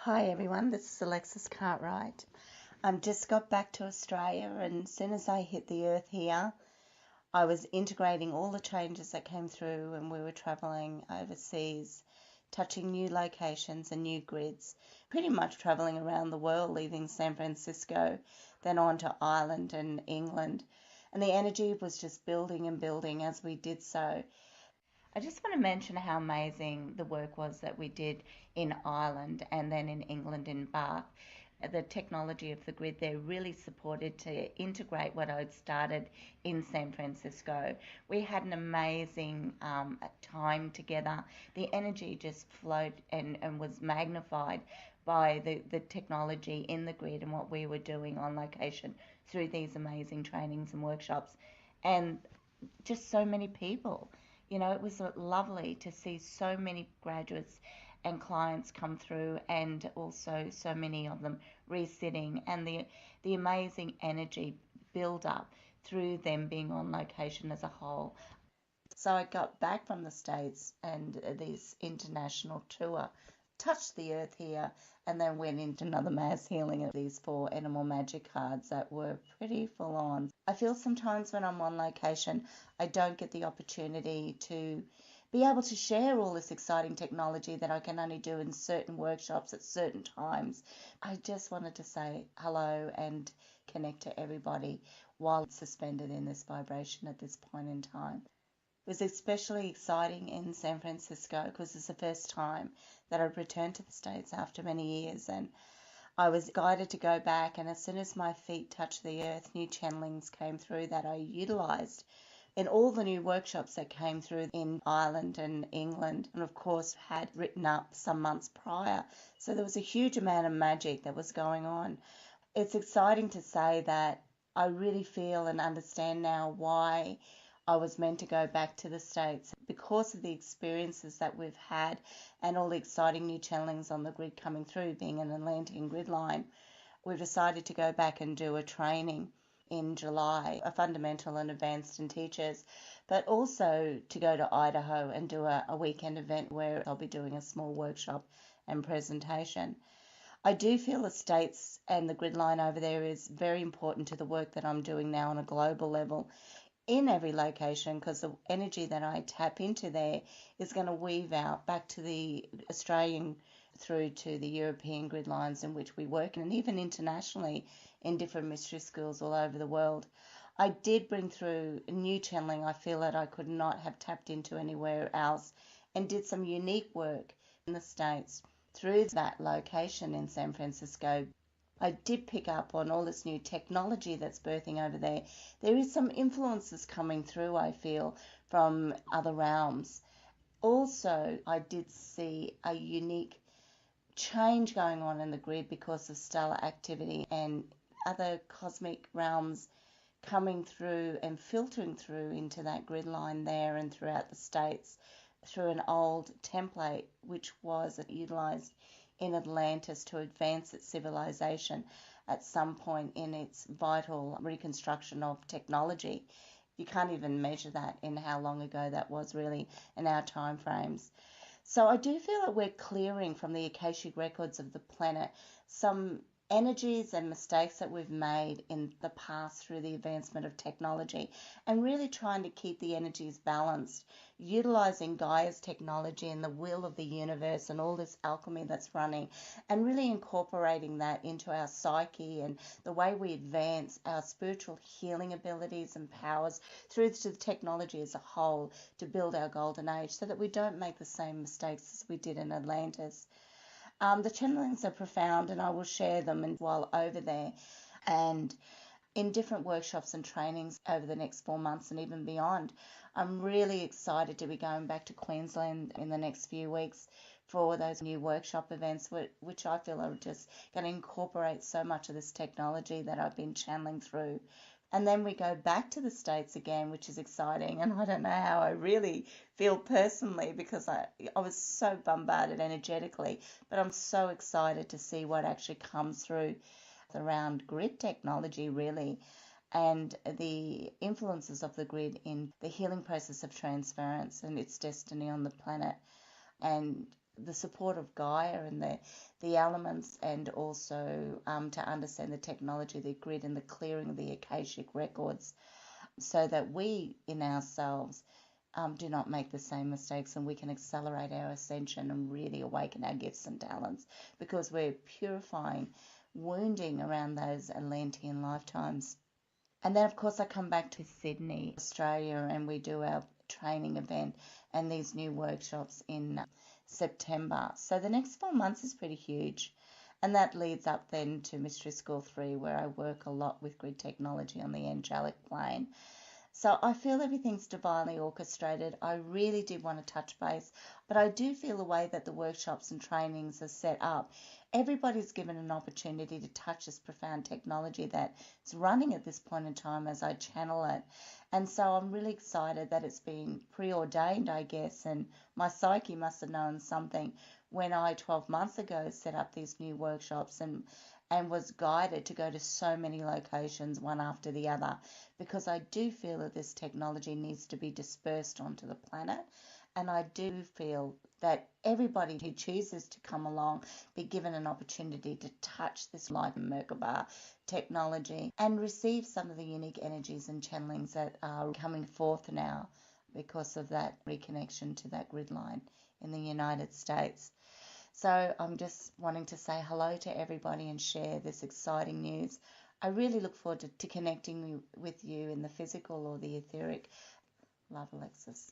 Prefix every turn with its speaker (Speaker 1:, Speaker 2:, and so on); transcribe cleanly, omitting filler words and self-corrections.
Speaker 1: Hi everyone, this is Alexis Cartwright. Just got back to Australia, and as soon as I hit the earth here, I was integrating all the changes that came through, and we were travelling overseas, touching new locations and new grids, pretty much travelling around the world, leaving San Francisco, then on to Ireland and England. And the energy was just building and building as we did so. I just want to mention how amazing the work was that we did in Ireland and then in England in Bath. The technology of the grid there really supported to integrate what I'd started in San Francisco. We had an amazing time together. The energy just flowed and was magnified by the technology in the grid and what we were doing on location through these amazing trainings and workshops. And just so many people. It was lovely to see so many graduates and clients come through, and also so many of them resitting, and the amazing energy build up through them being on location as a whole. So I got back from the States and this international tour touched the earth here, and then went into another mass healing of these 4 animal magic cards that were pretty full on. I feel sometimes when I'm on location, I don't get the opportunity to be able to share all this exciting technology that I can only do in certain workshops at certain times. I just wanted to say hello and connect to everybody while suspended in this vibration at this point in time. It was especially exciting in San Francisco because it's the first time that I'd returned to the States after many years, and I was guided to go back, and as soon as my feet touched the earth, new channelings came through that I utilised in all the new workshops that came through in Ireland and England, and of course had written up some months prior. So there was a huge amount of magic that was going on. It's exciting to say that I really feel and understand now why I was meant to go back to the States, because of the experiences that we've had and all the exciting new channelings on the grid coming through, being an Atlantean grid line. We've decided to go back and do a training in July, a fundamental and advanced in teachers, but also to go to Idaho and do a weekend event where I'll be doing a small workshop and presentation. I do feel the States and the grid line over there is very important to the work that I'm doing now on a global level in every location, because the energy that I tap into there is going to weave out back to the Australian through to the European grid lines in which we work, and even internationally in different mystery schools all over the world. I did bring through new channeling I feel that I could not have tapped into anywhere else, and did some unique work in the States through that location in San Francisco. I did pick up on all this new technology that's birthing over there. There is some influences coming through, I feel, from other realms. Also, I did see a unique change going on in the grid because of stellar activity and other cosmic realms coming through and filtering through into that grid line there and throughout the States through an old template which was utilized in Atlantis to advance its civilization at some point in its vital reconstruction of technology. You can't even measure that in how long ago that was really in our time frames. So I do feel that we're clearing from the Akashic records of the planet some energies and mistakes that we've made in the past through the advancement of technology, and really trying to keep the energies balanced, utilizing Gaia's technology and the will of the universe and all this alchemy that's running, and really incorporating that into our psyche and the way we advance our spiritual healing abilities and powers through to the technology as a whole to build our golden age, so that we don't make the same mistakes as we did in Atlantis. The channelings are profound, and I will share them while over there and in different workshops and trainings over the next 4 months and even beyond. I'm really excited to be going back to Queensland in the next few weeks for those new workshop events, which I feel are just going to incorporate so much of this technology that I've been channeling through. And then we go back to the States again, which is exciting. And I don't know how I really feel personally, because I was so bombarded energetically. But I'm so excited to see what actually comes through around grid technology, really, and the influences of the grid in the healing process of transference and its destiny on the planet. And the support of Gaia and the elements, and also to understand the technology, the grid, and the clearing of the Akashic records, so that we in ourselves do not make the same mistakes, and we can accelerate our ascension and really awaken our gifts and talents, because we're purifying wounding around those Atlantean lifetimes. And then, of course, I come back to Sydney, Australia, and we do our training event and these new workshops in September. So the next 4 months is pretty huge. And that leads up then to Mystery School 3, where I work a lot with grid technology on the angelic plane. So I feel everything's divinely orchestrated. I really did want to touch base, but I do feel the way that the workshops and trainings are set up, everybody's given an opportunity to touch this profound technology that's running at this point in time as I channel it. And so I'm really excited that it's been preordained, I guess, and my psyche must have known something when I 12 months ago set up these new workshops and was guided to go to so many locations one after the other, because I do feel that this technology needs to be dispersed onto the planet. And I do feel that everybody who chooses to come along be given an opportunity to touch this light Merkaba technology and receive some of the unique energies and channelings that are coming forth now because of that reconnection to that grid line in the United States. So I'm just wanting to say hello to everybody and share this exciting news. I really look forward to connecting with you in the physical or the etheric. Love, Alexis.